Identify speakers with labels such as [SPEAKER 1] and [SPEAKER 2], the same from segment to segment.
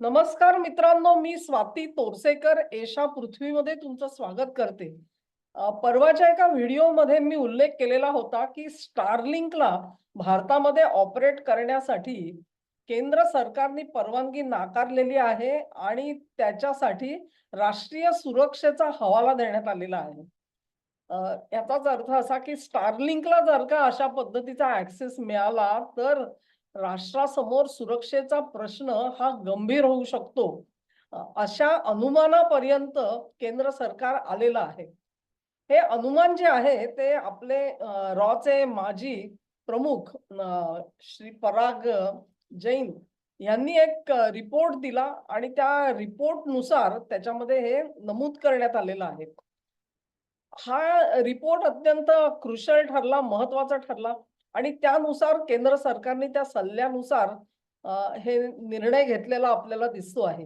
[SPEAKER 1] नमस्कार मित्रांनो, मी स्वाती तोरसेकर एशा पृथ्वीमध्ये तुमचं स्वागत करते. परवाच्या एका व्हिडिओमध्ये मी उल्लेख केलेला होता की स्टारलिंकला भारतामध्ये ऑपरेट करण्यासाठी केंद्र सरकारने परवानगी नाकारलेली आहे आणि त्याच्यासाठी राष्ट्रीय सुरक्षेचा हवाला देण्यात आलेला आहे. याचाच अर्थ असा की स्टारलिंकला जर का अशा पद्धतीचा ऍक्सेस मिळाला तर राष्ट्रासमोर सुरक्षेचा प्रश्न हा गंभीर होऊ शकतो. अशा अनुमानापर्यंत केंद्र सरकार आलेलं आहे. हे अनुमान जे आहे ते आपले रॉचे माजी प्रमुख श्री पराग जैन यांनी एक रिपोर्ट दिला आणि त्या रिपोर्टनुसार त्याच्यामध्ये हे नमूद करण्यात आलेलं आहे. हा रिपोर्ट अत्यंत क्रुशल ठरला, महत्वाचा ठरला आणि त्यानुसार केंद्र सरकारने त्या सल्ल्यानुसार हे निर्णय घेतलेला आपल्याला दिसतो आहे.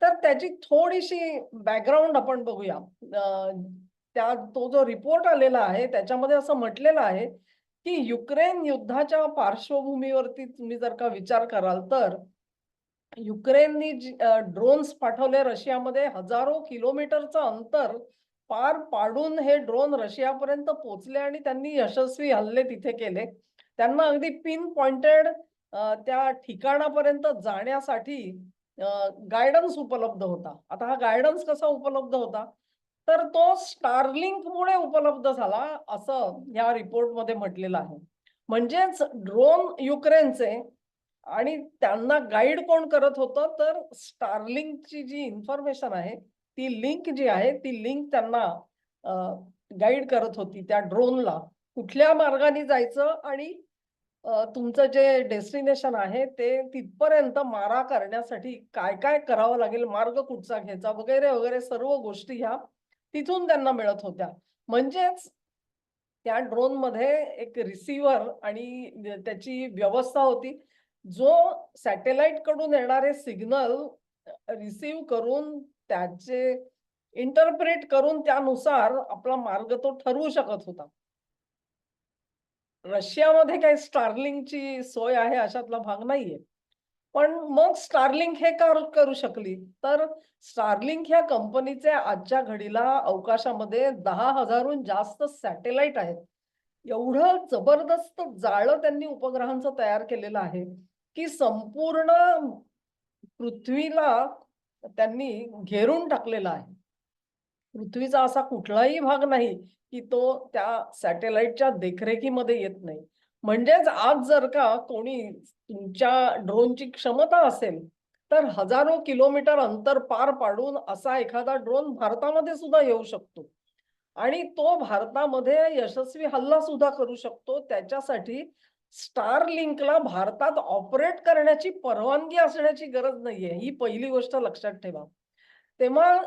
[SPEAKER 1] तर त्याची थोडीशी बॅकग्राऊंड आपण बघूया. तो जो रिपोर्ट आलेला आहे त्याच्यामध्ये असं म्हटलेलं आहे की युक्रेन युद्धाच्या पार्श्वभूमीवरती तुम्ही जर का विचार कराल तर युक्रेननी ड्रोन्स पाठवले रशियामध्ये. हजारो किलोमीटरचं अंतर पार पाडून हे ड्रोन रशियापर्यंत पोहोचले आणि त्यांनी यशस्वी हल्ले तिथे केले. त्यांना अगदी पिन पॉइंटेड त्या ठिकाणापर्यंत जाण्यासाठी गायडन्स उपलब्ध होता. आता हा गायडन्स कसा उपलब्ध होता? तर तो स्टारलिंकमुळे उपलब्ध झाला असं या रिपोर्टमध्ये म्हटलेलं आहे. म्हणजेच ड्रोन युक्रेनचे आणि त्यांना गाईड कोण करत होतं तर स्टारलिंकची जी इन्फॉर्मेशन आहे ती लिंक जी आहे ती लिंक त्यांना गाईड करत होती त्या ड्रोनला कुठल्या मार्गाने जायचं आणि तुमचं जे डेस्टिनेशन आहे ते तिथपर्यंत मारा करण्यासाठी काय काय करावं लागेल, मार्ग कुठचा घ्यायचा वगैरे वगैरे सर्व गोष्टी ह्या तिथून त्यांना मिळत होत्या. म्हणजेच त्या ड्रोनमध्ये एक रिसीव्हर आणि त्याची व्यवस्था होती. जो सॅटेलाइट कडून येणारे सिग्नल रिसीव्ह करून त्याचे इंटरप्रेट करून त्यानुसार आपला मार्ग तो ठरवू शकत होता. रशियामध्ये काही स्टारलिंकची सोय आहे अशातला भाग नाहीये. पण मग स्टारलिंक हे का करू शकली? तर स्टारलिंक ह्या कंपनीचे आजच्या घडीला अवकाशामध्ये 10,000 हून जास्त सॅटेलाइट आहेत. एवढं जबरदस्त जाळं त्यांनी उपग्रहांचं तयार केलेलं आहे, की संपूर्ण पृथ्वीला त्यांनी घेरून टाकलेला आहे. पृथ्वीचा असा कुठलाही भाग नाही, की तो त्या सॅटेलाइटच्या देखरेखीमध्ये येत नाही. म्हणजेच आज जर का कोणी तुमच्या ड्रोनची क्षमता असेल, तर हजारो किलोमीटर अंतर पार पाडून असा एखादा ड्रोन भारतामध्ये सुद्धा येऊ शकतो. आणि तो भारतामध्ये यशस्वी हल्ला सुद्धा करू शकतो. त्याच्यासाठी Starlinkला भारतात ऑपरेट करण्याची परवानगी असण्याची गरज नाहीये. ही पहिली गोष्ट लक्षात ठेवा. तेव्हा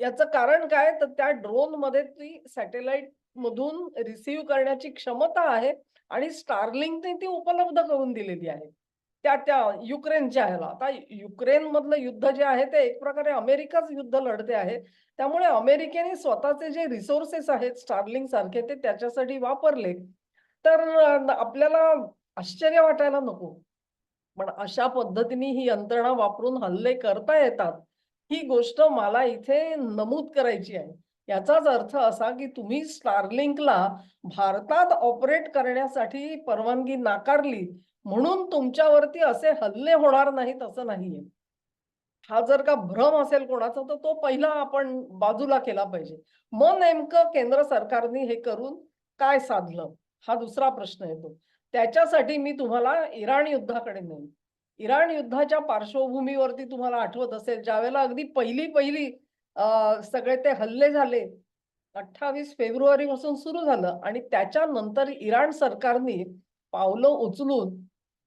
[SPEAKER 1] याचं कारण काय? तर त्या ड्रोनमध्ये ती सॅटेलाइट मधून रिसीव्ह करण्याची क्षमता आहे आणि Starlinkने ती उपलब्ध करून दिलेली आहे. त्या युक्रेनच्या ह्याला. आता युक्रेनमधलं युद्ध जे आहे ते एक प्रकारे अमेरिकाच युद्ध लढते आहे. त्यामुळे अमेरिकेने स्वतःचे जे रिसोर्सेस आहेत Starlink सारखे ते त्याच्यासाठी वापरले. तर आपल्याला आश्चर्य वाटायला नको. पण अशा पद्धतीने ही यंत्रणा वापरून हल्ले करता येतात. ही गोष्ट मला इथे नमूद करायची आहे. याचाच अर्थ असा, की तुम्ही Starlinkला भारतात ऑपरेट करण्यासाठी परवानगी नाकारली, म्हणून तुमच्यावरती असे हल्ले होणार नाहीत असं नाहीये. हा जर का भ्रम असेल कोणाचा, तर तो पहिला आपण बाजूला केला पाहिजे. मग नेमकं केंद्र सरकारने हे करून काय साधलं? हा दुसरा प्रश्न येतो. त्याच्यासाठी मी तुम्हाला इराण युद्धाकडे नेईन. इराण युद्धाच्या पार्श्वभूमीवरती तुम्हाला आठवत असेल, ज्यावेळेला अगदी पहिली सगळे ते हल्ले झाले, 28 फेब्रुवारीपासून सुरू झालं आणि त्याच्यानंतर इराण सरकारने पावलं उचलून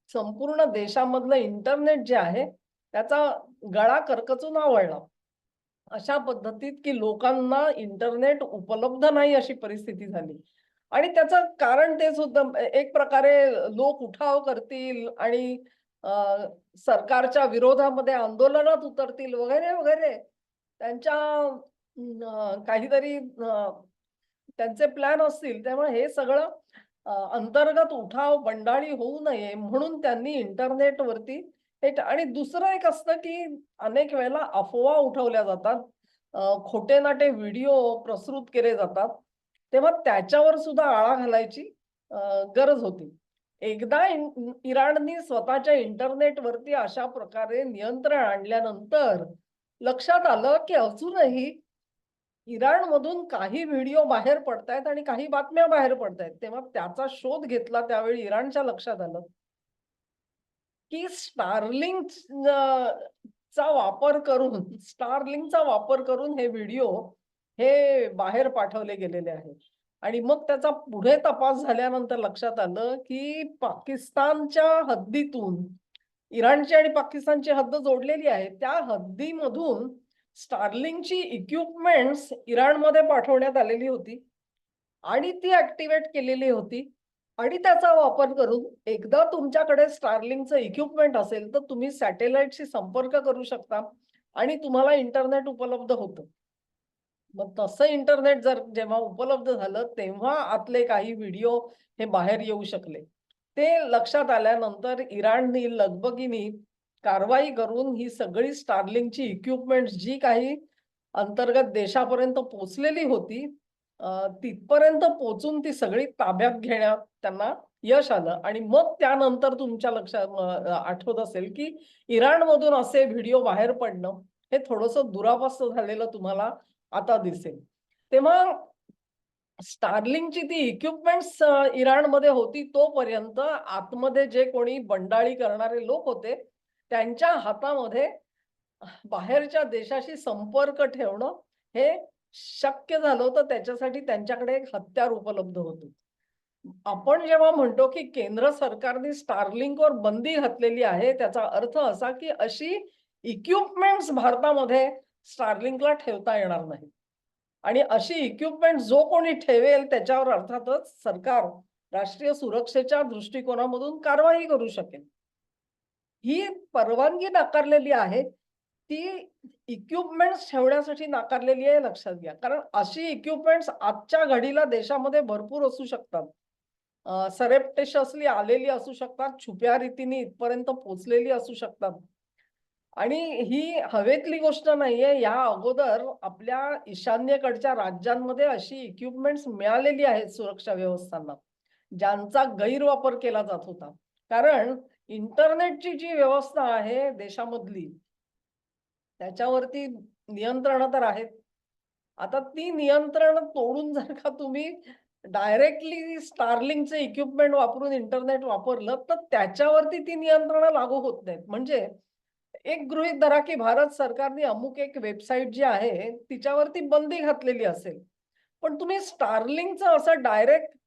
[SPEAKER 1] संपूर्ण देशामधलं इंटरनेट जे आहे, त्याचा गळा करकचून आवळला. अशा पद्धतीत, की लोकांना इंटरनेट उपलब्ध नाही अशी परिस्थिती झाली. आणि त्याचं कारण तेच होतं एक प्रकारे लोक उठाव करतील आणि अ, सरकारच्या विरोधामध्ये आंदोलनात उतरतील वगैरे, वगैरे. त्यांच्या काहीतरी त्यांचे प्लॅन असतील. त्यामुळे हे सगळं अंतर्गत उठाव, बंडाळी होऊ नये म्हणून त्यांनी इंटरनेटवरती आणि दुसरं एक असतं, की अनेक वेळेला अफवा उठवल्या जातात. खोटे-नाटे व्हिडिओ प्रसृत केले जातात. तेव्हा त्याच्यावर सुद्धा आळा घालायची अ, गरज होती. एकदा इराणनी स्वतःच्या इंटरनेटवरती अशा प्रकारे नियंत्रण आणल्यानंतर लक्षात आलं, की अजूनही इराणमधून काही व्हिडिओ बाहेर पडतायत आणि काही बातम्या बाहेर पडतायत. तेव्हा त्याचा शोध घेतला त्यावेळी इराणच्या लक्षात आलं, की चा वापर करून Starlinkचा वापर करून हे व्हिडिओ हे बाहेर पाठवले गेलेले आहेत. आणि मग त्याचा पुढे तपास झाल्यानंतर लक्षात आलं, की पाकिस्तानच्या हद्दीतून इराणची आणि पाकिस्तानची हद्द जोडलेली आहे. त्या हद्दीमधून Starlinkची इक्विपमेंट्स इराणमध्ये पाठवण्यात आलेली होती. आणि ती ॲक्टिव्हेट केलेली होती आणि त्याचा वापर करून एकदा तुमच्याकडे Starlinkचं इक्विपमेंट असेल, तर तुम्ही सॅटेलाईटशी संपर्क करू शकता आणि तुम्हाला इंटरनेट उपलब्ध होतं. मग तसं इंटरनेट जर जेव्हा उपलब्ध झालं, तेव्हा आतले काही व्हिडिओ हे बाहेर येऊ शकले. ते लक्षात आल्यानंतर इराणनी लगबगीने कारवाई करून ही सगळी Starlinkची इक्विपमेंट्स जी काही अंतर्गत देशापर्यंत पोहोचलेली होती, तिथपर्यंत पोहोचून ती सगळी ताब्यात घेण्यात त्यांना यश आलं आणि मग त्यानंतर तुमच्या लक्षात आठवत असेल, की इराणमधून असे व्हिडिओ बाहेर पडणं, हे थोडंसं दुरापास्त झालेलं तुम्हाला आता दिसेल. तेव्हा Starlinkची ती इक्विपमेंट्स इराणमध्ये होती तोपर्यंत आतमध्ये जे कोणी बंडाळी करणारे लोक होते, त्यांच्या हातामध्ये बाहेरच्या देशाशी संपर्क ठेवणं हे शक्य झालं होतं. त्याच्यासाठी त्यांच्याकडे एक हत्यार उपलब्ध होतं. आपण जेव्हा म्हणतो, की केंद्र सरकारने Starlinkवर बंदी घातलेली आहे, त्याचा अर्थ असा, की अशी इक्विपमेंट्स भारतामध्ये Starlinkला ठेवता येणार नाही. आणि अशी इक्विपमेंट जो कोणी ठेवेल त्याच्यावर अर्थातच सरकार राष्ट्रीय सुरक्षेच्या दृष्टिकोनामधून कारवाई करू शकेल. ही परवानगी नाकारलेली आहे. ती इक्विपमेंट्स ठेवण्यासाठी नाकारलेली आहे लक्षात घ्या. कारण अशी इक्विपमेंट्स आजच्या घडीला देशामध्ये भरपूर असू शकतात. सरेप्टिशियसली आलेली असू शकतात, छुप्या रीतीने इथपर्यंत पोहोचलेली असू शकतात. आणि ही हवेतली गोष्ट नाहीये. या अगोदर आपल्या ईशान्येकडच्या राज्यांमध्ये अशी इक्विपमेंट्स मिळालेली आहेत सुरक्षा व्यवस्थांना, ज्यांचा गैरवापर केला जात होता. कारण इंटरनेटची जी व्यवस्था आहे देशामधली, त्याच्यावरती नियंत्रणं तर आहेत. आता ती नियंत्रणं तोडून जर का तुम्ही डायरेक्टली Starlinkचे इक्विपमेंट वापरून इंटरनेट वापरलं, तर त्याच्यावरती ती नियंत्रणं लागू होत नाहीत. म्हणजे एक गृहीत धरा, की भारत सरकारने अमुक एक वेबसाईट जी आहे, तिच्यावरती बंदी घातलेली असेल. पण तुम्ही Starlinkचं असं डायरेक्ट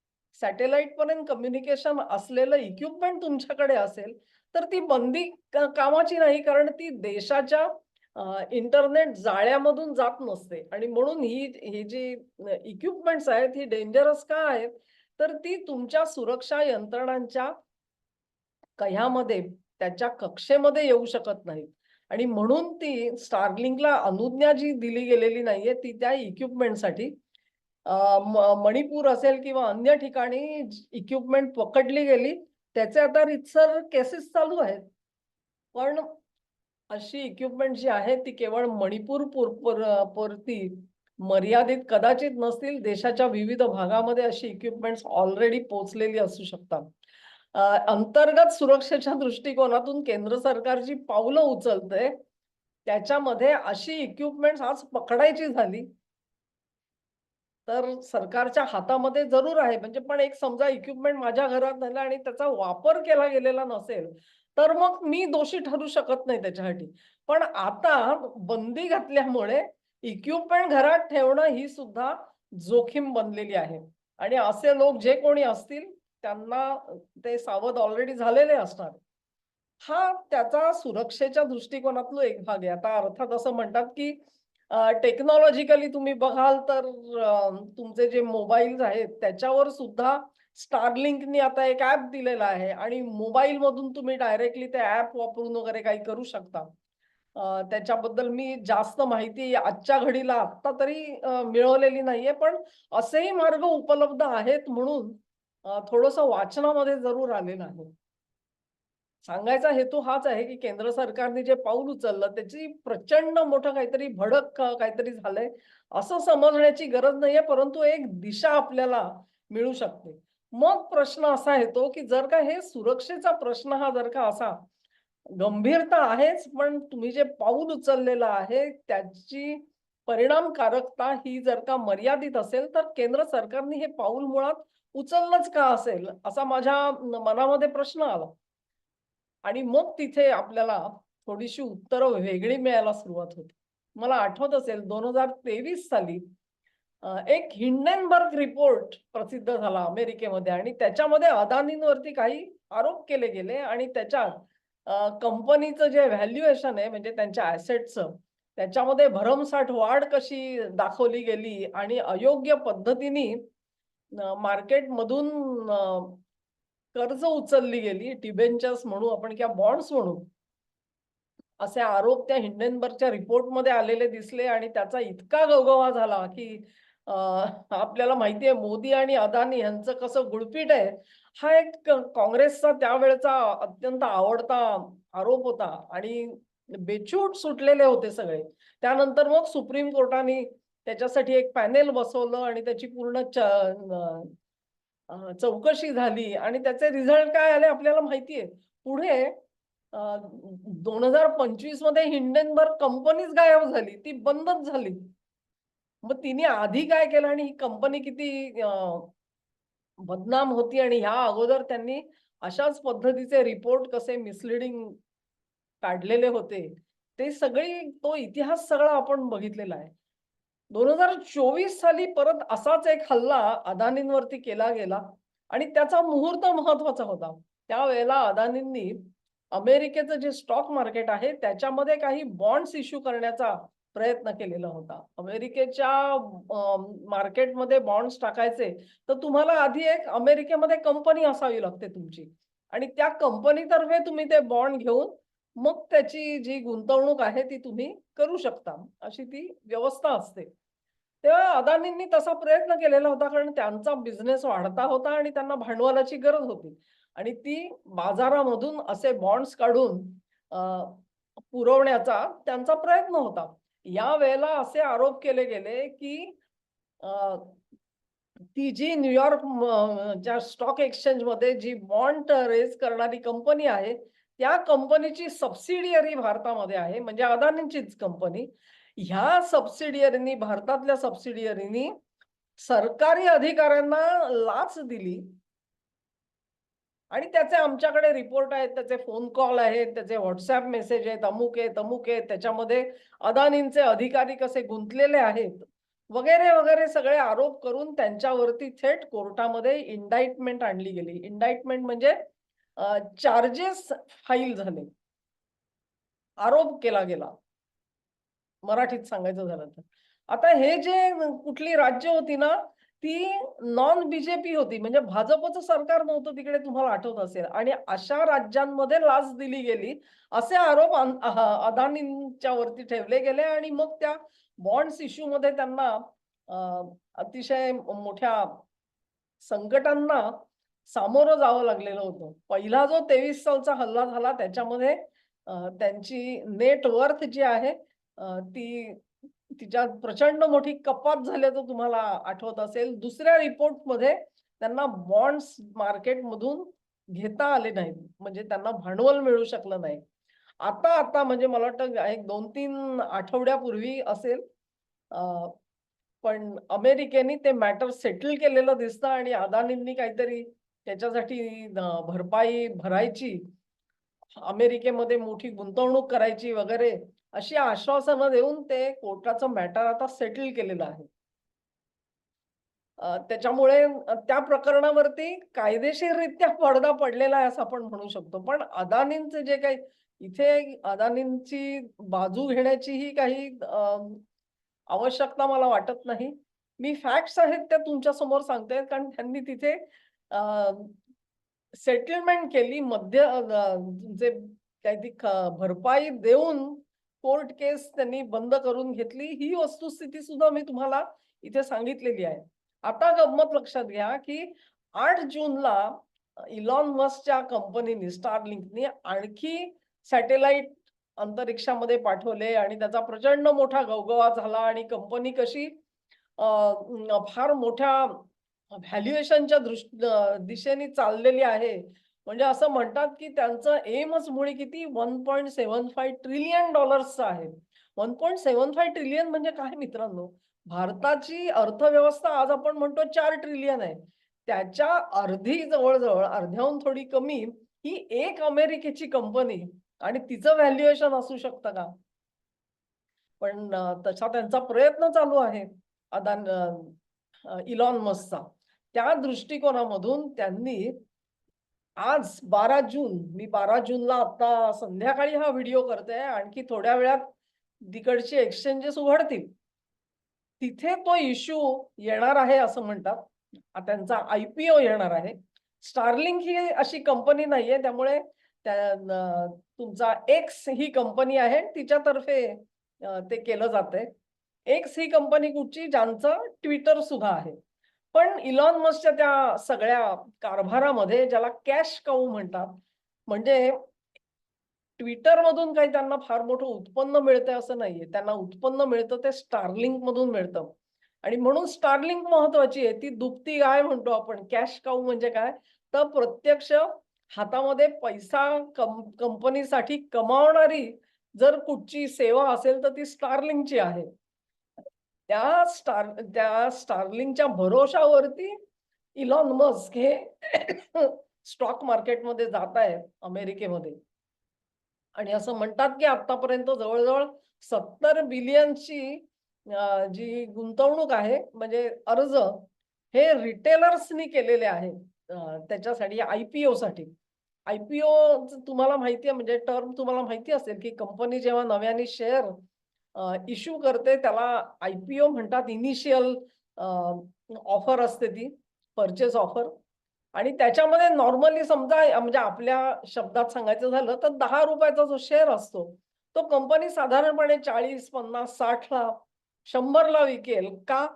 [SPEAKER 1] सॅटेलाईटपर्यंत कम्युनिकेशन असलेलं इक्विपमेंट तुमच्याकडे असेल, तर ती बंदी कामाची नाही. कारण ती देशाच्या इंटरनेट जाळ्यामधून जात नसते आणि म्हणून ही जी इक्विपमेंट्स आहेत, ही डेंजरस का आहेत? तर ती तुमच्या सुरक्षा यंत्रणांच्या कह्यामध्ये, त्याच्या कक्षेमध्ये येऊ शकत नाहीत आणि म्हणून ती Starlinkला अनुज्ञा जी दिली गेलेली नाहीये, ती त्या इक्विपमेंटसाठी मणिपूर असेल किंवा अन्य ठिकाणी इक्विपमेंट पकडली गेली. त्याचे आता रीतसर केसेस चालू आहेत. पण अशी इक्विपमेंट जी आहे ती केवळ मणिपूर पुरती मर्यादित कदाचित नसतील. देशाच्या विविध भागामध्ये अशी इक्विपमेंट्स ऑलरेडी पोहोचलेली असू शकतात. अंतर्गत सुरक्षेच्या दृष्टिकोनातून केंद्र सरकार जी पावलं उचलतंय, त्याच्यामध्ये अशी इक्विपमेंट्स आज पकडायची झाली, तर सरकारच्या हातामध्ये जरूर आहे. म्हणजे पण एक समजा इक्विपमेंट माझ्या घरात झालं आणि त्याचा वापर केला गेलेला नसेल, तर मग मी दोषी ठरू शकत नाही त्याच्यासाठी. पण आता बंदी घातल्यामुळे इक्विपमेंट घरात ठेवणं ही सुद्धा जोखीम बनलेली आहे. आणि असे लोक जे कोणी असतील त्यांना ते सावध ऑलरेडी झालेले असणार. हा त्याचा सुरक्षेच्या दृष्टिकोनातला एक भाग आहे. आता अर्थात असं म्हणतात, की टेक्नॉलॉजिकली तुम्ही बघाल तर तुमचे जे मोबाईल्स आहेत त्याच्यावर सुद्धा Starlinkनी आता एक ॲप दिलेला आहे आणि मोबाईलमधून तुम्ही डायरेक्टली ते ॲप वापरून वगैरे काही करू शकता. त्याच्याबद्दल मी जास्त माहिती आजच्या घडीला आत्ता तरी मिळवलेली नाहीये. पण असेही मार्ग उपलब्ध आहेत म्हणून थोडंसं वाचनामध्ये जरूर आलेलं आहे. सांगायचा हेतू हाच आहे, की केंद्र सरकारने जे पाऊल उचललं त्याची प्रचंड मोठं काहीतरी भडक काहीतरी झालंय, असं समजण्याची गरज नाहीये, परंतु एक दिशा आपल्याला मिळू शकते. मग प्रश्न असा येतो, की जर का हे सुरक्षेचा प्रश्न हा जर का असा गंभीरता आहेच, पण तुम्ही जे पाऊल उचललेलं आहे, त्याची परिणामकारकता ही जर का मर्यादित असेल, तर केंद्र सरकारने हे पाऊल मुळात उचललंच का असेल? असा माझ्या मनामध्ये प्रश्न आला. आणि मग तिथे आपल्याला थोडीशी उत्तरं वेगळी मिळायला सुरुवात होते. मला आठवत असेल 2023 साली एक हिंडनबर्ग रिपोर्ट प्रसिद्ध झाला अमेरिकेमध्ये आणि त्याच्यामध्ये अदानींवरती काही आरोप केले गेले आणि त्याच्यात कंपनीचं जे व्हॅल्युएशन आहे म्हणजे त्यांच्या ॲसेटचं त्याच्यामध्ये भरमसाठ वाढ कशी दाखवली गेली आणि अयोग्य पद्धतीने मार्केटमधून कर्ज उचलली गेली, डिबेंचर्स म्हणू आपण किंवा बॉन्ड्स म्हणू. असे आरोप त्या हिंडनबर्गच्या रिपोर्टमध्ये आलेले दिसले आणि त्याचा इतका गवगवा झाला, की आपल्याला माहिती आहे मोदी आणि अदानी यांचं कसं गुळपीट आहे. हा एक काँग्रेसचा त्यावेळचा अत्यंत आवडता आरोप होता आणि बेछूट सुटलेले होते सगळे. त्यानंतर मग सुप्रीम कोर्टाने त्याच्यासाठी एक पॅनेल बसवलं आणि त्याची पूर्ण चौकशी झाली आणि त्याचे रिझल्ट काय आले आपल्याला माहिती आहे. पुढे 2025 मध्ये हिंडनबर्ग कंपनीच गायब झाली. ती बंदच झाली. मग तिने आधी काय केलं आणि ही कंपनी किती बदनाम होती आणि ह्या अगोदर त्यांनी अशाच पद्धतीचे रिपोर्ट कसे मिसलीडिंग काढलेले होते. ते तो इतिहास सगळा आपण बघितलेला आहे. 2024 साली परत असाच एक हल्ला अदानींवरती केला गेला आणि त्याचा मुहूर्त महत्वाचा होता. त्यावेळेला अदानींनी अमेरिकेचं जे स्टॉक मार्केट आहे त्याच्यामध्ये काही बॉन्ड्स इश्यू करण्याचा प्रयत्न केलेला होता. अमेरिकेच्या मार्केटमध्ये बॉन्ड्स टाकायचे, तर तुम्हाला आधी एक अमेरिकेमध्ये कंपनी असावी लागते तुमची आणि त्या कंपनीतर्फे तुम्ही ते बॉन्ड घेऊन मग त्याची जी गुंतवणूक आहे ती तुम्ही करू शकता. अशी ती व्यवस्था असते. तेव्हा अदानींनी तसा प्रयत्न केलेला होता कारण त्यांचा बिझनेस वाढता होता आणि त्यांना भांडवलाची गरज होती. आणि ती बाजारामधून असे बॉन्ड्स काढून पुरवण्याचा त्यांचा प्रयत्न होता. यावेळेला असे आरोप केले गेले, की अ, ती जी न्यूयॉर्क ज्या स्टॉक एक्सचेंजमध्ये जी बॉन्ड रेज करणारी कंपनी आहे, त्या कंपनीची सबसिडियरी भारतामध्ये आहे, म्हणजे अदानींचीच कंपनी. ह्या सबसिडियरीनी भारतातल्या सबसिडियरीनी सरकारी अधिकाऱ्यांना लाच दिली आणि त्याचे आमच्याकडे रिपोर्ट आहेत, त्याचे फोन कॉल आहेत, त्याचे WhatsApp मेसेज आहेत, अमुक आहे, तमुक आहे. त्याच्यामध्ये अदानींचे अधिकारी कसे गुंतलेले आहेत, वगैरे, वगैरे सगळे आरोप करून त्यांच्यावरती थेट कोर्टामध्ये इंडाइटमेंट आणली गेली. इंडाइटमेंट म्हणजे चार्जेस फाईल झाले. आरोप केला गेला. मराठीत सांगायचं झालं तर. आता हे जे कुठली राज्य होती ना, ती नॉन बीजेपी होती. म्हणजे भाजपचं सरकार नव्हतं तिकडे तुम्हाला आठवत असेल आणि अशा राज्यांमध्ये लाच दिली गेली, असे आरोप अदानींच्या वरती ठेवले गेले आणि मग त्या बॉन्ड्स इश्यूमध्ये त्यांना अ, अतिशय मोठ्या संकटांना सामोरं जावं लागलेलं होतं. पहिला जो 23 सालचा हल्ला झाला त्याच्यामध्ये त्यांची नेट वर्थ जी आहे ती तिच्यात प्रचंड मोठी कपात झाल्याचं तुम्हाला आठवत असेल. दुसऱ्या रिपोर्टमध्ये त्यांना बॉन्ड्स मार्केटमधून घेता आले नाहीत. म्हणजे त्यांना भांडवल मिळू शकलं नाही. आता म्हणजे मला वाटतं एक 2-3 आठवड्यापूर्वी असेल पण अमेरिकेने ते मॅटर सेटल केलेलं दिसतं आणि अदानींनी काहीतरी त्याच्यासाठी भरपाई भरायची, अमेरिकेमध्ये मोठी गुंतवणूक करायची वगैरे अशी आश्वासनं देऊन ते कोर्टाचं मॅटर आता सेटल केलेलं आहे. त्याच्यामुळे त्या प्रकरणावरती कायदेशीररित्या पडदा पडलेला आहे असं आपण म्हणू शकतो. पण अदानींचे जे काही इथे अदानींची बाजू घेण्याचीही काही आवश्यकता मला वाटत नाही. मी फॅक्ट्स आहेत त्या तुमच्या समोर सांगते कारण त्यांनी तिथे सेटलमेंट केली जे काही ती भरपाई देऊन कोर्ट केस त्यांनी बंद करून घेतली. ही वस्तुस्थिती सुद्धा मी तुम्हाला इथे सांगितलेली आहे. आता गंमत लक्षात घ्या, की 8 जूनला इलॉन मस्कच्या कंपनीने स्टारलिंकने आणखी सॅटेलाइट अंतरिक्षामध्ये पाठवले आणि त्याचा प्रचंड मोठा गवगवा झाला आणि कंपनी कशी फार मोठ्या व्हॅल्युएशनच्या दिशेने चाललेली आहे. म्हणजे असं म्हणतात, की त्यांचं एमच मुळी किती $1.75 ट्रिलियन आहे. 1.75 ट्रिलियन म्हणजे काय मित्रांनो? भारताची अर्थव्यवस्था आज आपण म्हणतो 4 ट्रिलियन आहे. त्याच्या अर्धी जवळ-जवळ अर्ध्याहून थोडी कमी ही एक अमेरिकेची कंपनी आणि तिचं व्हॅल्युएशन असू शकतं का? पण तसा त्यांचा प्रयत्न चालू आहे. इलॉन मस्कचा. त्या दृष्टिकोनामधून त्यांनी आज 12 जून, मी 12 जूनला आता संध्याकाळी हा व्हिडिओ करते आहे. आणखी थोड्या वेळात तिकडचे एक्सचेंजेस उघडतील. तिथे तो इश्यू येणार आहे असं म्हणतात. त्यांचा आय-पी-ओ येणार आहे. Starlink ही अशी कंपनी नाहीये. त्यामुळे तुमचा X ही कंपनी आहे. तिच्यातर्फे ते केलं जातंय. X ही कंपनी कुठची? ज्यांचं Twitter सुद्धा आहे. पण इलॉन मस्कच्या त्या सगळ्या कारभारामध्ये ज्याला कॅश काऊ म्हणतात. म्हणजे Twitterमधून काही त्यांना फार मोठं उत्पन्न मिळतंय असं नाहीये. त्यांना उत्पन्न मिळतं ते Starlinkमधून मिळतं. आणि म्हणून Starlink महत्वाची आहे. ती दुभती गाय म्हणतो आपण. कॅश काऊ म्हणजे काय? तर प्रत्यक्ष हातामध्ये पैसा कंपनीसाठी कमावणारी जर कुठची सेवा असेल तर ती Starlinkची आहे. त्या Starlinkच्या भरोशावरती इलॉन मस्क हे स्टॉक मार्केटमध्ये जात आहेत अमेरिकेमध्ये. आणि असं म्हणतात, की आतापर्यंत जवळ-जवळ 70 बिलियनची जी गुंतवणूक आहे, म्हणजे अर्ज हे रिटेलर्सनी केलेले आहेत. त्याच्यासाठी आय-पी-ओसाठी. आय-पी-ओ तुम्हाला माहिती आहे म्हणजे टर्म तुम्हाला माहिती असेल, की कंपनी जेव्हा नव्याने शेअर इश्यू करते त्याला आय-पी-ओ म्हणतात. इनिशियल ऑफर असते ती, पर्चेस ऑफर. आणि त्याच्यामध्ये नॉर्मली समजा म्हणजे आपल्या शब्दात सांगायचं झालं तर ₹10 चा जो शेअर असतो, तो कंपनी साधारणपणे 40, 50, 60 ला 100 ला विकेल का?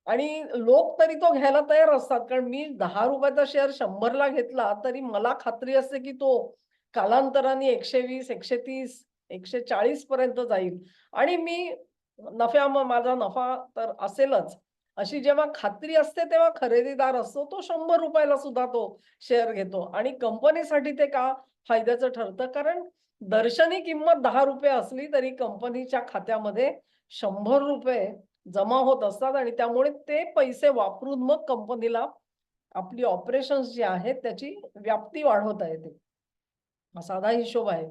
[SPEAKER 1] आणि लोक तरी तो घ्यायला तयार असतात. कारण मी ₹10 चा शेअर 100 ला घेतला, तरी मला खात्री असते की तो कालांतराने 120, 130, 140 पर्यंत जाईल आणि मी माझा नफा तर असेलच. अशी जेव्हा खात्री असते तेव्हा खरेदीदार असतो तो ₹100 ला सुद्धा तो शेअर घेतो आणि कंपनीसाठी ते का फायद्याचं ठरतं? कारण दर्शनी किंमत ₹10 असली तरी कंपनीच्या खात्यामध्ये ₹100 जमा होत असतात आणि त्यामुळे ते पैसे वापरून मग कंपनीला आपली ऑपरेशन्स जी आहेत त्याची व्याप्ती वाढवता येते. हा साधा हिशोब आहे.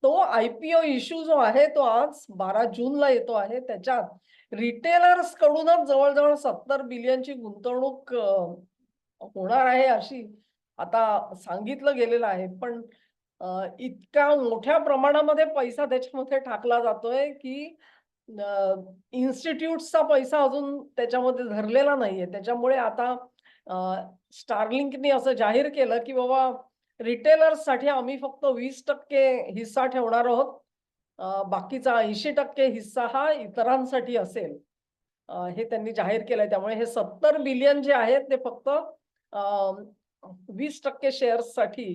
[SPEAKER 1] तो आय-पी-ओ इश्यू जो आहे तो आज 12 जूनला येतो आहे. त्याच्यात रिटेलर्स कडूनच जवळ-जवळ 70 बिलियनची गुंतवणूक होणार आहे अशी आता सांगितलं गेलेलं आहे. पण इतक्या मोठ्या प्रमाणामध्ये पैसा त्याच्यामध्ये टाकला जातोय, की इन्स्टिट्यूट्सचा पैसा अजून त्याच्यामध्ये धरलेला नाहीये. त्याच्यामुळे आता Starlinkनी असं जाहीर केलं, की बाबा रिटेलर्ससाठी आम्ही फक्त 20% हिस्सा ठेवणार आहोत. बाकीचा 80% हिस्सा हा इतरांसाठी असेल. हे त्यांनी जाहीर केलंय. त्यामुळे हे 70 बिलियन जे आहेत ते फक्त 20% शेअर्ससाठी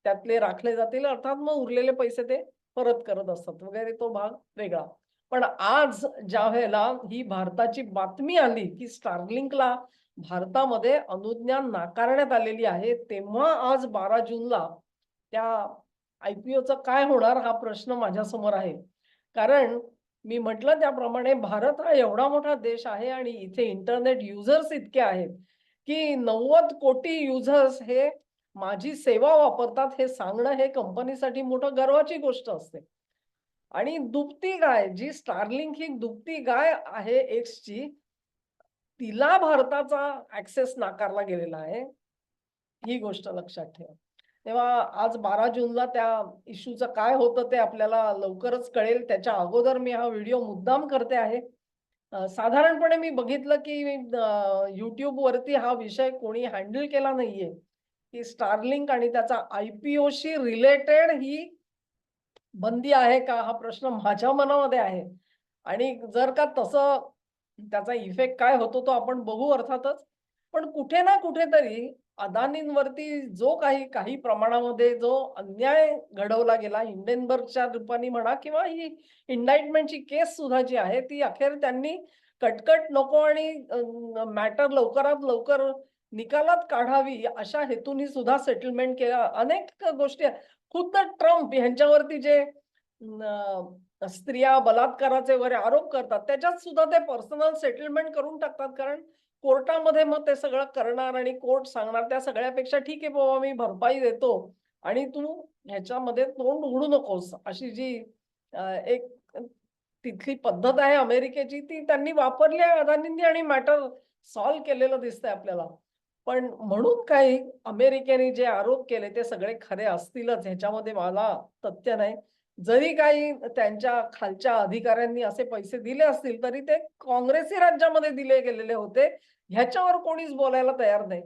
[SPEAKER 1] त्यातले राखले जातील. अर्थात मग उरलेले पैसे ते परत करत असतात वगैरे तो भाग वेगळा. पण आज ज्यावेळेला ही भारताची बातमी आली, की Starlinkला भारतामध्ये अनुज्ञा नाकारण्यात आलेली आहे. तेव्हा आज 12 जूनला त्या आय-पी-ओचं काय होणार हा प्रश्न माझ्यासमोर आहे. कारण मी म्हटलं त्याप्रमाणे भारत हा एवढा मोठा देश आहे आणि इथे इंटरनेट युजर्स इतके आहेत, की 90 कोटी युजर्स हे माझी सेवा वापरतात हे सांगणं हे कंपनीसाठी मोठं गर्वाची गोष्ट असते. आणि दुभती गाय जी Starlink ही दुभती गाय आहे Xची, तिला भारताचा ॲक्सेस नाकारला गेलेला आहे. ही गोष्ट लक्षात ठेवा. तेव्हा आज 12 जूनला त्या इश्यूचं काय होतं ते आपल्याला लवकरच कळेल. त्याच्या अगोदर मी हा व्हिडिओ मुद्दाम करते आहे. साधारणपणे मी बघितलं की YouTubeवरती हा विषय कोणी हँडल केला नाहीये, की Starlink आणि त्याचा आय-पी-ओशी रिलेटेड ही बंदी आहे का? हा प्रश्न माझ्या मनामध्ये आहे. आणि जर का तसं त्याचा इफेक्ट काय होतो तो आपण बघू अर्थातच. पण कुठे ना कुठेतरी अदानींवरती जो काही प्रमाणामध्ये जो अन्याय घडवला गेला हिंडेनबर्गच्या रूपाने म्हणा किंवा ही इंडाइटमेंटची केस सुद्धा जी आहे ती अखेर त्यांनी कटकट नको आणि मॅटर लवकरात लवकर निकालात काढावी अशा हेतूनी सुद्धा सेटलमेंट केला. अनेक गोष्टी खुद्द ट्रम्प यांच्यावरती जे स्त्रिया बलात्काराचे वगैरे आरोप करतात, त्याच्यात सुद्धा ते पर्सनल सेटलमेंट करून टाकतात. कारण कोर्टामध्ये मग ते सगळं करणार आणि कोर्ट सांगणार त्या सगळ्यापेक्षा ठीक आहे बाबा मी भरपाई देतो आणि तू ह्याच्यामध्ये तोंड उघडू नकोस अशी जी एक तिथली पद्धत आहे अमेरिकेची ती त्यांनी वापरली आहे अदानींनी आणि मॅटर सॉल्व्ह केलेलं दिसतंय आपल्याला. पण म्हणून काही अमेरिकेने जे आरोप केले ते सगळे खरे असतीलच ह्याच्यामध्ये मला तथ्य नाही. जरी काही त्यांच्या खालच्या अधिकाऱ्यांनी असे पैसे दिले असतील, तरी ते काँग्रेसी राज्यामध्ये दिले गेलेले होते. ह्याच्यावर कोणीच बोलायला तयार नाही.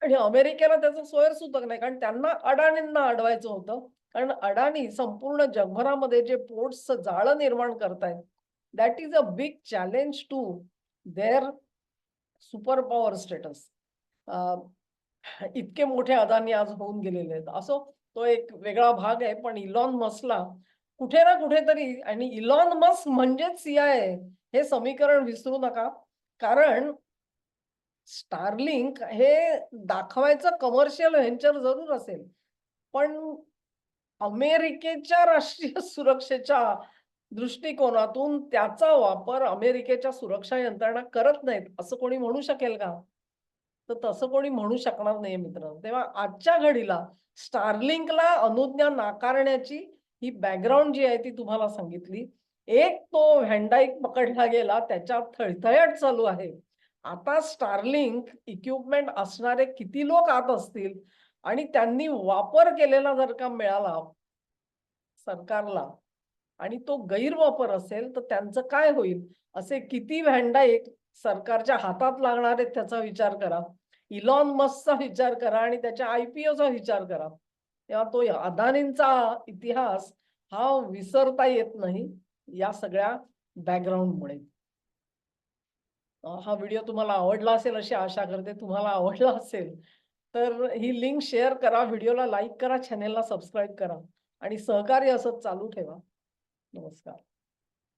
[SPEAKER 1] आणि अमेरिकेला त्याचं सोयरसुद्धा नाही. कारण त्यांना अडाणींना अडवायचं होतं. कारण अडाणी संपूर्ण जगभरामध्ये जे पोर्ट्सचं जाळं निर्माण करतायत, that is a big challenge to their super power status. इतके मोठे अदानी आज होऊन गेलेले आहेत. असो, तो एक वेगळा भाग आहे. पण इलॉन मस्कला कुठे ना कुठेतरी आणि इलॉन मस्क म्हणजेच सी-आय-ए हे समीकरण विसरू नका. कारण स्टारलिंक हे दाखवायचं कमर्शियल व्हेंचर जरूर असेल. पण अमेरिकेच्या राष्ट्रीय सुरक्षेच्या दृष्टिकोनातून त्याचा वापर अमेरिकेच्या सुरक्षा यंत्रणा करत नाहीत, असं कोणी म्हणू शकेल का? तर तसं कोणी म्हणू शकणार नाहीये मित्रांनो. तेव्हा आजच्या घडीला Starlinkला अनुज्ञा नाकारण्याची ही बॅकग्राऊंड जी आहे ती तुम्हाला सांगितली. एक तो व्हॅन पकडला गेला, त्याच्यात थळथळाट चालू आहे. आता Starlink इक्विपमेंट असणारे किती लोक आत असतील आणि त्यांनी वापर केलेला जर का मिळाला सरकारला आणि तो गैरवापर असेल, तर त्यांचं काय होईल? असे किती व्हॅन सरकारच्या हातात लागणार आहेत त्याचा विचार करा. इलॉन मस्कचा विचार करा आणि त्याच्या आय-पी-ओचा विचार करा. तेव्हा तो अदानींचा इतिहास हा विसरता येत नाही, या सगळ्या बॅकग्राऊंडमुळे. हा व्हिडिओ तुम्हाला आवडला असेल अशी आशा करते. तुम्हाला आवडला असेल, तर ही लिंक शेअर करा, व्हिडिओला लाईक करा, चॅनेलला सबस्क्राईब करा आणि सहकार्य असंच चालू ठेवा. नमस्कार.